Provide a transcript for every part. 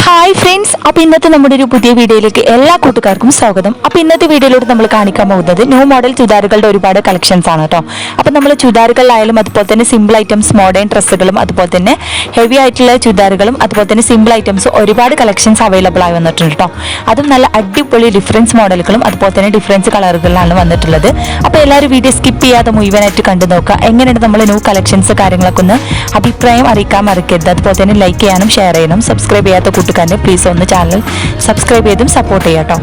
Hi friends, അപ്പോൾ ഇന്നത്തെ നമ്മുടെ ഒരു പുതിയ വീഡിയോയിലേക്ക് എല്ലാ കൂട്ടുകാർക്കും സ്വാഗതം. അപ്പോൾ ഇന്നത്തെ വീഡിയോയിലൂടെ നമ്മൾ കാണിക്കാൻ പോകുന്നത് ന്യൂ മോഡൽ ചുരിദാറുകളുടെ ഒരുപാട് കളക്ഷൻസ് ആണ് കേട്ടോ. അപ്പോൾ നമ്മൾ ചുരിദാറുകളിലായാലും അതുപോലെ തന്നെ സിമ്പിൾ ഐറ്റംസ്, മോഡേൺ ഡ്രസ്സുകളും അതുപോലെ തന്നെ ഹെവി ആയിട്ടുള്ള ചുരിദാറുകളും അതുപോലെ തന്നെ സിമ്പിൾ ഐറ്റംസ് ഒരുപാട് കളക്ഷൻസ് അവൈലബിൾ ആയി വന്നിട്ടുണ്ട് കേട്ടോ. അതും നല്ല അടിപൊളി ഡിഫറൻസ് മോഡലുകളും അതുപോലെ തന്നെ ഡിഫറൻസ് കളറുകളിലാണ് വന്നിട്ടുള്ളത്. അപ്പോൾ എല്ലാവരും വീഡിയോ സ്കിപ്പ് ചെയ്യാതെ മുഴുവനായിട്ട് കണ്ടു നോക്കുക. എങ്ങനെയാണ് നമ്മൾ ന്യൂ കളക്ഷൻസ് കാര്യങ്ങളൊക്കെ ഒന്ന് അഭിപ്രായം അറിയിക്കാൻ മറക്കരുത്. അതുപോലെ തന്നെ ലൈക്ക് ചെയ്യാനും ഷെയർ ചെയ്യാനും സബ്സ്ക്രൈബ് ചെയ്യാത്ത കൂട്ടുകാരനെ പ്ലീസ് ഒന്ന് ചാനൽ സബ്സ്ക്രൈബ് ചെയ്തും സപ്പോർട്ട് ചെയ്യാം കേട്ടോ.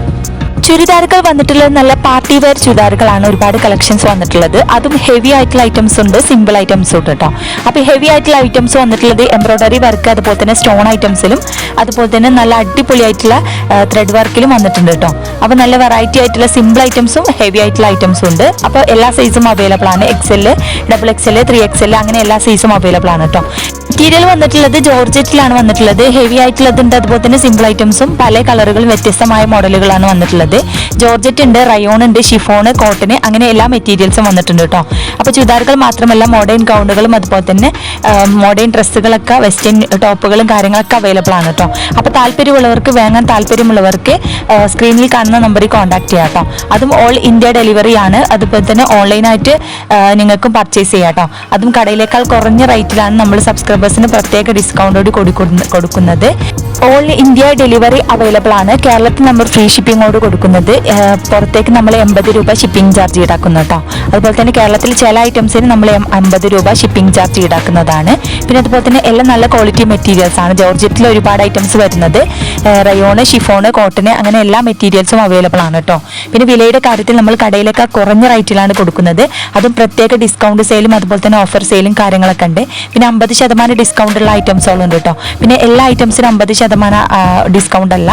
ചുരിദാറുകൾ വന്നിട്ടുള്ളത് നല്ല പാർട്ടി വെയർ ചുരിദാറുകളാണ് ഒരുപാട് കളക്ഷൻസ് വന്നിട്ടുള്ളത്. അതും ഹെവി ആയിട്ടുള്ള ഐറ്റംസ് ഉണ്ട്, സിമ്പിൾ ഐറ്റംസ് ഉണ്ട് കേട്ടോ. അപ്പോൾ ഹെവി ആയിട്ടുള്ള ഐറ്റംസ് വന്നിട്ടുള്ളത് എംബ്രോയ്ഡറി വർക്ക് അതുപോലെ തന്നെ സ്റ്റോൺ ഐറ്റംസിലും അതുപോലെ തന്നെ നല്ല അടിപൊളി ആയിട്ടുള്ള ത്രെഡ് വർക്കിലും വന്നിട്ടുണ്ട് കേട്ടോ. അപ്പോൾ നല്ല വെറൈറ്റി ആയിട്ടുള്ള സിമ്പിൾ ഐറ്റംസും ഹെവി ആയിട്ടുള്ള ഐറ്റംസും ഉണ്ട്. അപ്പോൾ എല്ലാ സൈസും അവൈലബിൾ ആണ്. XL, XXL, 3XL അങ്ങനെ എല്ലാ സൈസും അവൈലബിൾ ആണ് കേട്ടോ. മെറ്റീരിയൽ വന്നിട്ടുള്ളത് ജോർജറ്റിലാണ് വന്നിട്ടുള്ളത്. ഹെവി ആയിട്ടുള്ളതുണ്ട്, അതുപോലെ തന്നെ സിമ്പിൾ ഐറ്റംസും പല കളറുകളും വ്യത്യസ്തമായ മോഡലുകളാണ് വന്നിട്ടുള്ളത്. ജോർജറ്റ് ഉണ്ട്, റയോൺ ഉണ്ട്, ഷിഫോണ്, കോട്ടൺ അങ്ങനെ എല്ലാ മെറ്റീരിയൽസും വന്നിട്ടുണ്ട് കേട്ടോ. അപ്പോൾ ചുരിദാറുകൾ മാത്രമല്ല മോഡേൺ ഗൗണുകളും അതുപോലെ തന്നെ മോഡേൺ ഡ്രസ്സുകളൊക്കെ വെസ്റ്റേൺ ടോപ്പുകളും കാര്യങ്ങളൊക്കെ അവൈലബിൾ ആണ് കേട്ടോ. അപ്പോൾ താല്പര്യമുള്ളവർക്ക് വാങ്ങാൻ താല്പര്യമുള്ളവർക്ക് സ്ക്രീനിൽ കാണുന്ന നമ്പറിൽ കോൺടാക്ട് ചെയ്യാം കേട്ടോ. അതും ഓൾ ഇന്ത്യ ഡെലിവറി ആണ്. അതുപോലെ തന്നെ ഓൺലൈനായിട്ട് നിങ്ങൾക്കും പർച്ചേസ് ചെയ്യാം കേട്ടോ. അതും കടയിലേക്കാൾ കുറഞ്ഞ റേറ്റിലാണ് നമ്മൾ സബ്സ്ക്രൈബേഴ്സിന് പ്രത്യേക ഡിസ്കൗണ്ടോട് കൊടുക്കുന്നത്. ഓൾ ഇന്ത്യ ഡെലിവറി അവൈലബിൾ ആണ്. കേരളത്തിൽ നമ്മൾ ഫ്രീ ഷിപ്പിങ്ങോട് കൊടുക്കുന്നത്. പുറത്തേക്ക് നമ്മൾ 80 രൂപ ഷിപ്പിംഗ് ചാർജ് ഈടാക്കുന്നു കേട്ടോ. അതുപോലെ തന്നെ കേരളത്തിൽ ചില ഐറ്റംസിന് നമ്മൾ 50 രൂപ ഷിപ്പിംഗ് ചാർജ് ഈടാക്കുന്നതാണ്. പിന്നെ അതുപോലെ തന്നെ എല്ലാം നല്ല ക്വാളിറ്റി മെറ്റീരിയൽസ് ആണ്. ജോർജറ്റിൽ ഒരുപാട് ഐറ്റംസ് വരുന്നത്. റയോണ്, ഷിഫോണ്, കോട്ടൺ അങ്ങനെ എല്ലാ മെറ്റീരിയൽസും അവൈലബിൾ ആണ് കേട്ടോ. പിന്നെ വിലയുടെ കാര്യത്തിൽ നമ്മൾ കടയിലൊക്കെ കുറഞ്ഞ റേറ്റിലാണ് കൊടുക്കുന്നത്. അതും പ്രത്യേക ഡിസ്കൗണ്ട് സെയിലും അതുപോലെ തന്നെ ഓഫർ സെയിലും കാര്യങ്ങളൊക്കെ ഉണ്ട്. പിന്നെ 50% ഡിസ്കൗണ്ട് ഉള്ള ഐറ്റംസുകളും ഉണ്ട് കേട്ടോ. പിന്നെ എല്ലാ ഐറ്റംസിനും 50% ഡിസ്കൗണ്ട് അല്ല.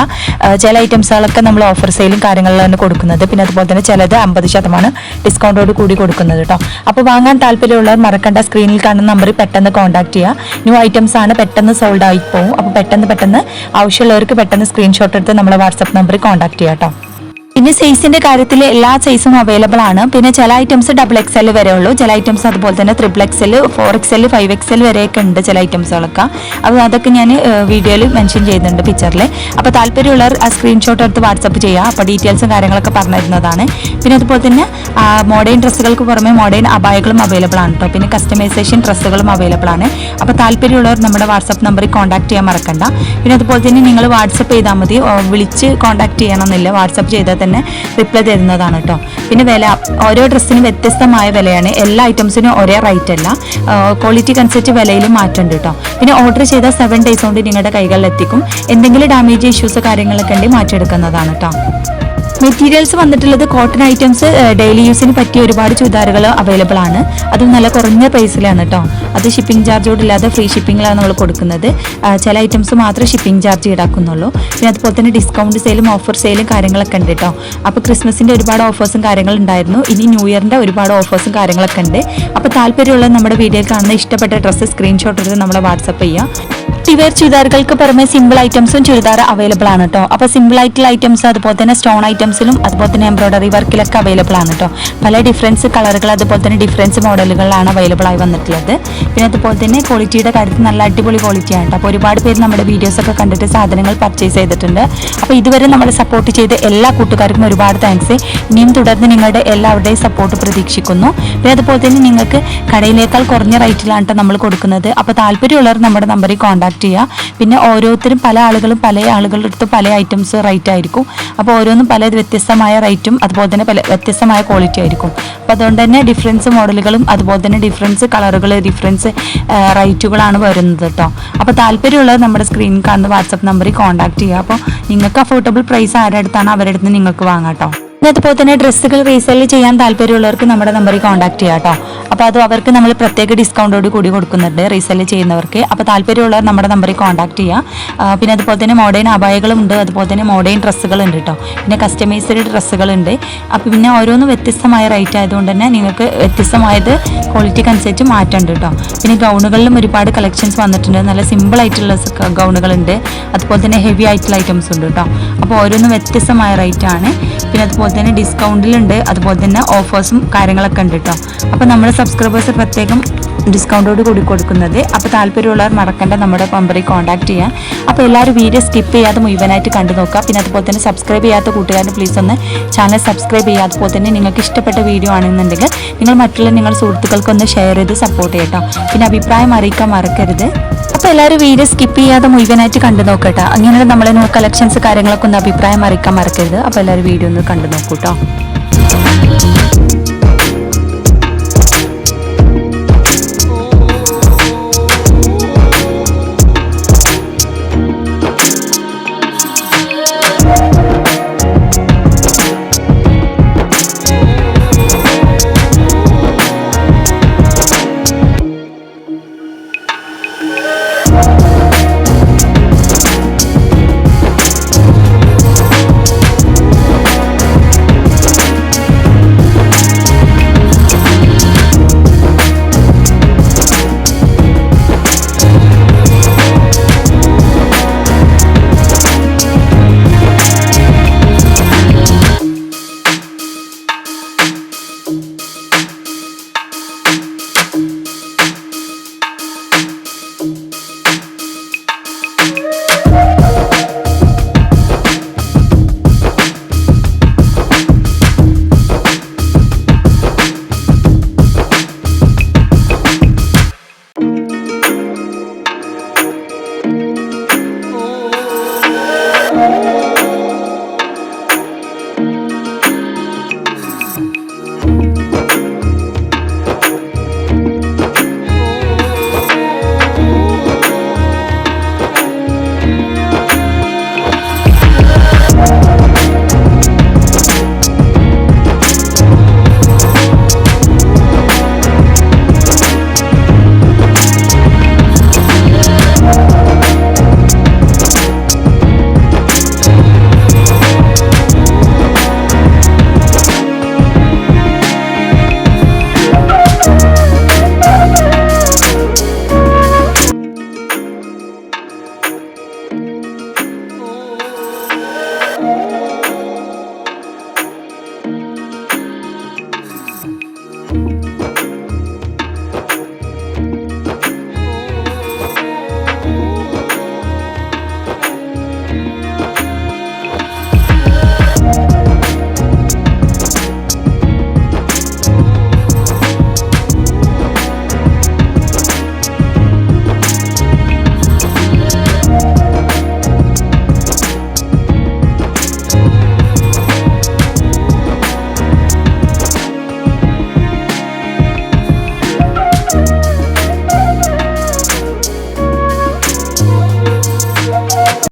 ചില ഐറ്റംസുകളൊക്കെ നമ്മൾ ഓഫർ സെയിലും കാര്യങ്ങളിലാണ് കൊടുക്കുന്നത്. പിന്നെ അതുപോലെ തന്നെ ചിലത് 50% ഡിസ്കൗണ്ടോട് കൂടി കൊടുക്കുന്നത് കേട്ടോ. അപ്പോൾ വാങ്ങാൻ താല്പര്യമുള്ളവർ മറക്കണ്ട, സ്ക്രീനിൽ കാണുന്ന നമ്പറിൽ പെട്ടെന്ന് കോൺടാക്ട് ചെയ്യുക. ന്യൂ ഐറ്റംസ് ആണ്, പെട്ടെന്ന് സോൾഡ് ആയി പോകും. അപ്പോൾ പെട്ടെന്ന് ആവശ്യമുള്ളവർക്ക് പെട്ടെന്ന് സ്ക്രീൻഷോട്ട് എടുത്ത് നമ്മളെ വാട്സപ്പ് നമ്പറിൽ കോൺടാക്ട് ചെയ്യാം കേട്ടോ. പിന്നെ സൈസിന്റെ കാര്യത്തിൽ എല്ലാ സൈസും അവൈലബിൾ ആണ്. പിന്നെ ചില ഐറ്റംസ് XXL വരെ ഉള്ളൂ, ചില ഐറ്റംസ് അതുപോലെ തന്നെ XXL, 4XL, 5XL വരെയൊക്കെ ഉണ്ട് ചില ഐറ്റംസുകളൊക്കെ. അപ്പോൾ അതൊക്കെ ഞാൻ വീഡിയോയിൽ മെൻഷൻ ചെയ്യുന്നുണ്ട് പിക്ചറിൽ. അപ്പോൾ താല്പര്യമുള്ളവർ ആ സ്ക്രീൻഷോട്ട് എടുത്ത് വാട്സപ്പ് ചെയ്യുക. അപ്പോൾ ഡീറ്റെയിൽസും കാര്യങ്ങളൊക്കെ പറഞ്ഞു തരുന്നതാണ്. പിന്നെ അതുപോലെ തന്നെ മോഡേൺ ഡ്രസ്സുകൾക്ക് പുറമെ മോഡേൺ അബായകളും അവൈലബിൾ ആണ് കേട്ടോ. പിന്നെ കസ്റ്റമൈസേഷൻ ഡ്രസ്സുകളും അവൈലബിൾ ആണ്. അപ്പോൾ താല്പര്യമുള്ളവർ നമ്മുടെ വാട്സപ്പ് നമ്പറിൽ കോൺടാക്ട് ചെയ്യാൻ മറക്കണ്ട. പിന്നെ അതുപോലെ തന്നെ നിങ്ങൾ വാട്സപ്പ് ചെയ്താൽ മതി, വിളിച്ച് കോൺടാക്ട് ചെയ്യണമെന്നില്ല. വാട്സപ്പ് ചെയ്താൽ തന്നെ റിപ്ലൈ തരുന്നതാണ് കേട്ടോ. പിന്നെ വില ഓരോ ഡ്രസ്സിനും വ്യത്യസ്തമായ വിലയാണ്. എല്ലാ ഐറ്റംസിനും ഒരേ റേറ്റ് അല്ല. ക്വാളിറ്റിക്ക് അനുസരിച്ച് വിലയിലും മാറ്റമുണ്ട് കേട്ടോ. പിന്നെ ഓർഡർ ചെയ്താൽ 7 days കൊണ്ട് നിങ്ങളുടെ കൈകളിൽ എത്തിക്കും. എന്തെങ്കിലും ഡാമേജ് ഇഷ്യൂസ് കാര്യങ്ങളൊക്കെ ഉണ്ടെങ്കിൽ മാറ്റിയെടുക്കുന്നതാണ് കേട്ടോ. മെറ്റീരിയൽസ് വന്നിട്ടുള്ളത് കോട്ടൺ ഐറ്റംസ്, ഡെയിലി യൂസിന് പറ്റിയ ഒരുപാട് ചുരിദാറുകൾ അവൈലബിൾ ആണ്. അതും നല്ല കുറഞ്ഞ പ്രൈസിലാണ് കേട്ടോ. അത് ഷിപ്പിംഗ് ചാർജോട് ഇല്ലാതെ ഫ്രീ ഷിപ്പിങ്ങിലാണ് നമ്മൾ കൊടുക്കുന്നത്. ചില ഐറ്റംസ് മാത്രമേ ഷിപ്പിംഗ് ചാർജ് ഈടാക്കുന്നുള്ളൂ. പിന്നെ അതുപോലെ തന്നെ ഡിസ്കൗണ്ട് സെയിലും ഓഫർ സെയിലും കാര്യങ്ങളൊക്കെ ഉണ്ട് കേട്ടോ. അപ്പോൾ ക്രിസ്മസിൻ്റെ ഒരുപാട് ഓഫേഴ്സും കാര്യങ്ങളും ഉണ്ടായിരുന്നു. ഇനി ന്യൂ ഇയറിൻ്റെ ഒരുപാട് ഓഫേഴ്സും കാര്യങ്ങളൊക്കെ ഉണ്ട്. അപ്പോൾ താല്പര്യമുള്ള നമ്മുടെ വീഡിയോയിൽ കാണുന്ന ഇഷ്ടപ്പെട്ട ഡ്രസ്സ് സ്ക്രീൻഷോട്ട് എടുത്ത് നമ്മളെ വാട്സപ്പ് ചെയ്യുക. വെയർ ചുരിദാറുകൾക്ക് പുറമെ സിമ്പിൾ ഐറ്റംസും ചുരിദാർ അവൈലബിൾ ആണ് കേട്ടോ. അപ്പോൾ സിമ്പിൾ ആയിട്ടുള്ള ഐറ്റംസ് അതുപോലെ തന്നെ സ്റ്റോൺ ഐറ്റംസിലും അതുപോലെ തന്നെ എംബ്രോയ്ഡറി വർക്കിലൊക്കെ അവൈലബിൾ ആണ് കേട്ടോ. പല ഡിഫറൻസ് കളറുകൾ അതുപോലെ തന്നെ ഡിഫറൻസ് മോഡലുകളിലാണ് അവൈലബിൾ ആയി വന്നിട്ടുള്ളത്. പിന്നെ അതുപോലെ തന്നെ ക്വാളിറ്റിയുടെ കാര്യത്തിൽ നല്ല അടിപൊളി ക്വാളിറ്റിയാണ് കേട്ടോ. അപ്പോൾ ഒരുപാട് പേര് നമ്മുടെ വീഡിയോസൊക്കെ കണ്ടിട്ട് സാധനങ്ങൾ പർച്ചേസ് ചെയ്തിട്ടുണ്ട്. അപ്പോൾ ഇതുവരെ നമ്മളെ സപ്പോർട്ട് ചെയ്ത് എല്ലാ കൂട്ടുകാർക്കും ഒരുപാട് താങ്ക്സ്. ഇനിയും തുടർന്ന് നിങ്ങളുടെ എല്ലാവരുടെയും സപ്പോർട്ട് പ്രതീക്ഷിക്കുന്നു. പിന്നെ അതുപോലെ തന്നെ നിങ്ങൾക്ക് കടയിലേക്കാൾ കുറഞ്ഞ റേറ്റിലാണ് കേട്ടോ നമ്മൾ കൊടുക്കുന്നത്. അപ്പോൾ താല്പര്യമുള്ളവർ നമ്മുടെ നമ്പറിൽ കോൺടാക്ട് ചെയ്യുക. പിന്നെ ഓരോരുത്തരും പല ആളുകളുടെ അടുത്ത് പല ഐറ്റംസ് റേറ്റ് ആയിരിക്കും. അപ്പോൾ ഓരോന്നും പല വ്യത്യസ്തമായ റേറ്റും അതുപോലെ തന്നെ പല വ്യത്യസ്തമായ ക്വാളിറ്റി ആയിരിക്കും. അപ്പോൾ അതുകൊണ്ട് തന്നെ ഡിഫറൻസ് മോഡലുകളും അതുപോലെ തന്നെ ഡിഫറൻസ് കളറുകൾ, ഡിഫറൻസ് റേറ്റുകളാണ് വരുന്നത് കേട്ടോ. അപ്പോൾ താല്പര്യമുള്ളത് നമ്മുടെ സ്ക്രീനിൽ കാണുന്ന വാട്സപ്പ് നമ്പറിൽ കോൺടാക്ട് ചെയ്യുക. അപ്പോൾ നിങ്ങൾക്ക് അഫോർഡബിൾ പ്രൈസ് ആരുടെ അടുത്താണ് അവരുടെ അടുത്ത് നിങ്ങൾക്ക് വാങ്ങാം കേട്ടോ. അതുപോലെ തന്നെ ഡ്രസ്സുകൾ റീസെല് ചെയ്യാൻ താല്പര്യമുള്ളവർക്ക് നമ്മുടെ നമ്പറിൽ കോൺടാക്ട് ചെയ്യാം കേട്ടോ. അപ്പോൾ അത് അവർക്ക് നമ്മൾ പ്രത്യേക ഡിസ്കൗണ്ടോട് കൂടി കൊടുക്കുന്നുണ്ട് റീസെല് ചെയ്യുന്നവർക്ക്. അപ്പോൾ താല്പര്യമുള്ളവർ നമ്മുടെ നമ്പറിൽ കോൺടാക്ട് ചെയ്യുക. പിന്നെ അതുപോലെ തന്നെ മോഡേൺ അബായകളുണ്ട്, അതുപോലെ തന്നെ മോഡേൺ ഡ്രസ്സുകളുണ്ട് കേട്ടോ. പിന്നെ കസ്റ്റമൈസ്ഡ് ഡ്രസ്സുകളുണ്ട്. അപ്പോൾ പിന്നെ ഓരോന്നും വ്യത്യസ്തമായ റേറ്റ് ആയതുകൊണ്ട് തന്നെ നിങ്ങൾക്ക് വ്യത്യസ്തമായത് ക്വാളിറ്റിക്ക് അനുസരിച്ച് മാറ്റമുണ്ട് കേട്ടോ. പിന്നെ ഗൗണുകളിലും ഒരുപാട് കളക്ഷൻസ് വന്നിട്ടുണ്ട്. നല്ല സിമ്പിൾ ആയിട്ടുള്ള ഗൗണുകളുണ്ട്, അതുപോലെ തന്നെ ഹെവി ആയിട്ടുള്ള ഐറ്റംസ് ഉണ്ട് കേട്ടോ. അപ്പോൾ ഓരോന്നും വ്യത്യസ്തമായ റേറ്റ് ആണ്. പിന്നെ അതുപോലെ തന്നെ ഡിസ്കൗണ്ടിലുണ്ട്, അതുപോലെ തന്നെ ഓഫേഴ്സും കാര്യങ്ങളൊക്കെ ഉണ്ട് കേട്ടോ. അപ്പോൾ നമ്മുടെ സബ്സ്ക്രൈബേഴ്സ് പ്രത്യേകം ഡിസ്കൗണ്ടോട് കൂടി കൊടുക്കുന്നത്. അപ്പോൾ താല്പര്യമുള്ളവർ മറക്കണ്ട നമ്മുടെ നമ്പറിൽ കോൺടാക്ട് ചെയ്യാം. അപ്പോൾ എല്ലാവരും വീഡിയോ സ്കിപ്പ് ചെയ്യാതെ മുഴുവനായിട്ട് കണ്ടു നോക്കുക. പിന്നെ അതുപോലെ തന്നെ സബ്സ്ക്രൈബ് ചെയ്യാത്ത കൂട്ടുകാരൻ പ്ലീസ് ഒന്ന് ചാനൽ സബ്സ്ക്രൈബ് ചെയ്യുക. അതുപോലെ തന്നെ നിങ്ങൾക്ക് ഇഷ്ടപ്പെട്ട വീഡിയോ ആണെന്നുണ്ടെങ്കിൽ നിങ്ങൾ മറ്റുള്ള നിങ്ങളുടെ സുഹൃത്തുക്കൾക്കൊന്ന് ഷെയർ ചെയ്ത് സപ്പോർട്ട് ചെയ്യട്ടോ. പിന്നെ അഭിപ്രായം അറിയിക്കാൻ മറക്കരുത്. അപ്പോൾ എല്ലാവരും വീഡിയോ സ്കിപ്പ് ചെയ്യാതെ മുഴുവനായിട്ട് കണ്ടു നോക്കട്ടോ. അങ്ങനെയുള്ള നമ്മളെ ന്യൂ കളക്ഷൻസ് കാര്യങ്ങളൊക്കെ ഒന്ന് അഭിപ്രായം അറിയിക്കാൻ മറക്കരുത്. അപ്പോൾ എല്ലാവരും വീഡിയോ ഒന്ന് കണ്ടു നോക്കൂ കേട്ടോ.